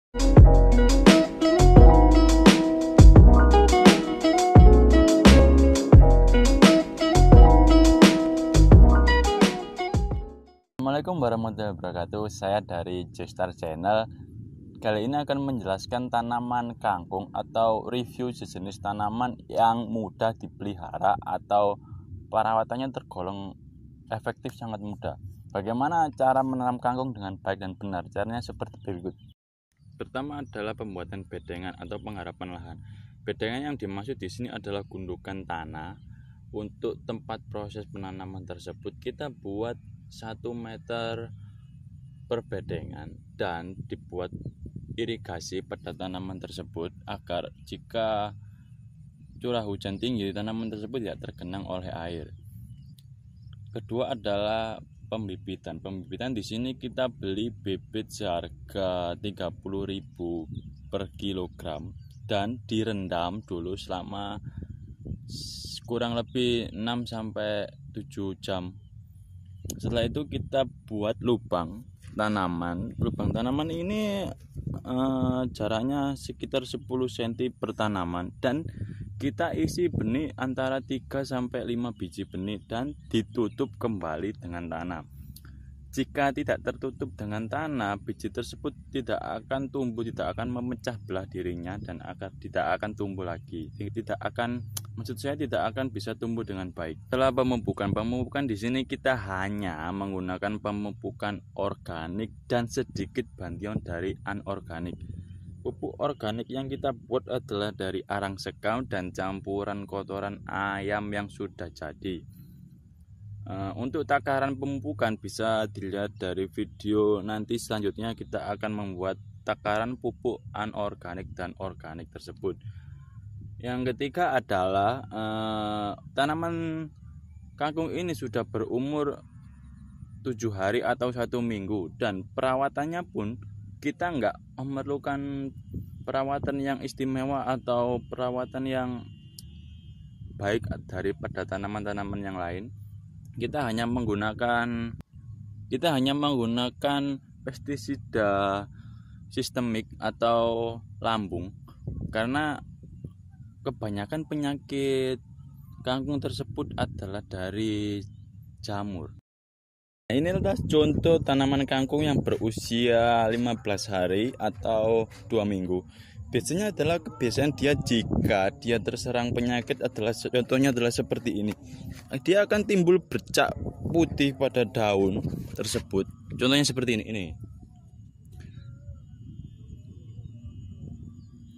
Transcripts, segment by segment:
Assalamualaikum warahmatullahi wabarakatuh. Saya dari Joystar Channel. Kali ini akan menjelaskan tanaman kangkung atau review sejenis tanaman yang mudah dipelihara atau perawatannya tergolong efektif, sangat mudah. Bagaimana cara menanam kangkung dengan baik dan benar? Caranya seperti berikut. Pertama adalah pembuatan bedengan atau pengharapan lahan. Bedengan yang dimaksud di sini adalah gundukan tanah. Untuk tempat proses penanaman tersebut kita buat 1 meter per bedengan dan dibuat irigasi pada tanaman tersebut agar jika curah hujan tinggi tanaman tersebut tidak tergenang oleh air. Kedua adalah pembibitan. Pembibitan di sini kita beli bibit seharga 30.000 per kilogram dan direndam dulu selama kurang lebih 6 sampai 7 jam. Setelah itu kita buat lubang tanaman. Lubang tanaman ini jaraknya sekitar 10 cm per tanaman dan kita isi benih antara 3 sampai 5 biji benih dan ditutup kembali dengan tanah. Jika tidak tertutup dengan tanah, biji tersebut tidak akan tumbuh, tidak akan memecah belah dirinya dan tidak akan tumbuh lagi. Tidak akan bisa tumbuh dengan baik. Setelah pemupukan di sini kita hanya menggunakan pemupukan organik dan sedikit bantuan dari anorganik. Pupuk organik yang kita buat adalah dari arang sekam dan campuran kotoran ayam yang sudah jadi. Untuk takaran pemupukan bisa dilihat dari video nanti. Selanjutnya kita akan membuat takaran pupuk anorganik dan organik tersebut. Yang ketiga adalah tanaman kangkung ini sudah berumur 7 hari atau 1 minggu dan perawatannya pun kita nggak memerlukan perawatan yang istimewa atau perawatan yang baik daripada tanaman-tanaman yang lain. Kita hanya menggunakan pestisida sistemik atau lambung karena kebanyakan penyakit kangkung tersebut adalah dari jamur. Ini adalah contoh tanaman kangkung yang berusia 15 hari atau 2 minggu. Biasanya adalah kebiasaan dia jika dia terserang penyakit contohnya adalah seperti ini. Dia akan timbul bercak putih pada daun tersebut. Contohnya seperti ini.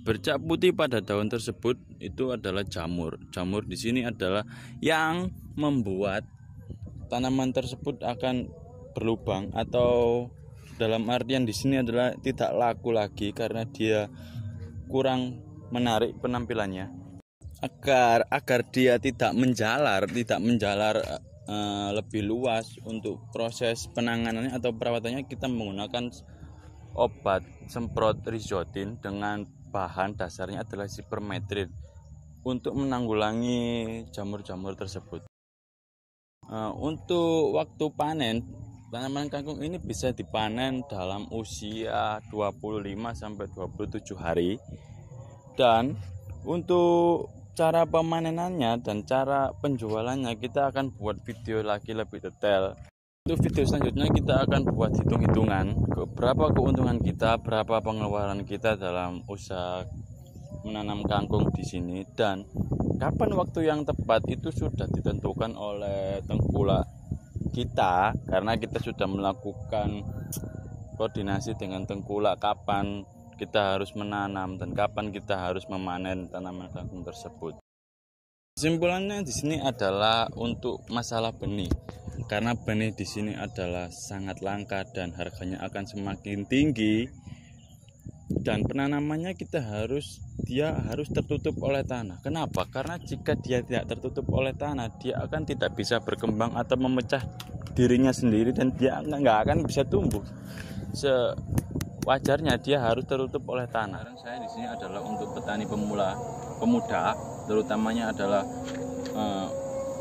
Bercak putih pada daun tersebut itu adalah jamur. Jamur di sini adalah yang membuat tanaman tersebut akan berlubang atau dalam artian di sini adalah tidak laku lagi karena dia kurang menarik penampilannya. Agar dia tidak menjalar lebih luas untuk proses penanganannya atau perawatannya kita menggunakan obat semprot rizotin dengan bahan dasarnya adalah sipermetrin untuk menanggulangi jamur-jamur tersebut. Untuk waktu panen tanaman kangkung ini bisa dipanen dalam usia 25 sampai 27 hari. Dan untuk cara pemanenannya dan cara penjualannya kita akan buat video lagi lebih detail. Untuk video selanjutnya kita akan buat hitung-hitungan berapa keuntungan kita, berapa pengeluaran kita dalam usaha menanam kangkung di sini dan kapan waktu yang tepat itu sudah ditentukan oleh tengkulak kita karena kita sudah melakukan koordinasi dengan tengkulak kapan kita harus menanam dan kapan kita harus memanen tanaman kangkung tersebut. Kesimpulannya di sini adalah untuk masalah benih, karena benih di sini adalah sangat langka dan harganya akan semakin tinggi. Dan penanamannya dia harus tertutup oleh tanah. Kenapa? Karena jika dia tidak tertutup oleh tanah, dia akan tidak bisa berkembang atau memecah dirinya sendiri dan dia nggak akan bisa tumbuh. Sewajarnya dia harus tertutup oleh tanah. Saran saya di sini adalah untuk petani pemuda, terutamanya adalah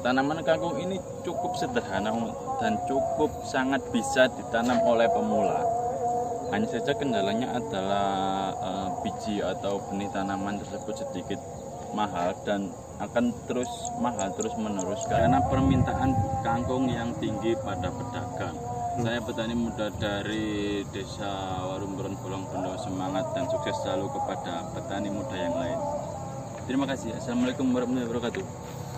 tanaman kangkung ini cukup sederhana dan cukup sangat bisa ditanam oleh pemula. Hanya saja kendalanya adalah biji atau benih tanaman tersebut sedikit mahal dan akan terus mahal terus menerus karena permintaan kangkung yang tinggi pada pedagang. Saya petani muda dari Desa Warumburon Bolong Bondo, semangat dan sukses selalu kepada petani muda yang lain. Terima kasih. Assalamualaikum warahmatullahi wabarakatuh.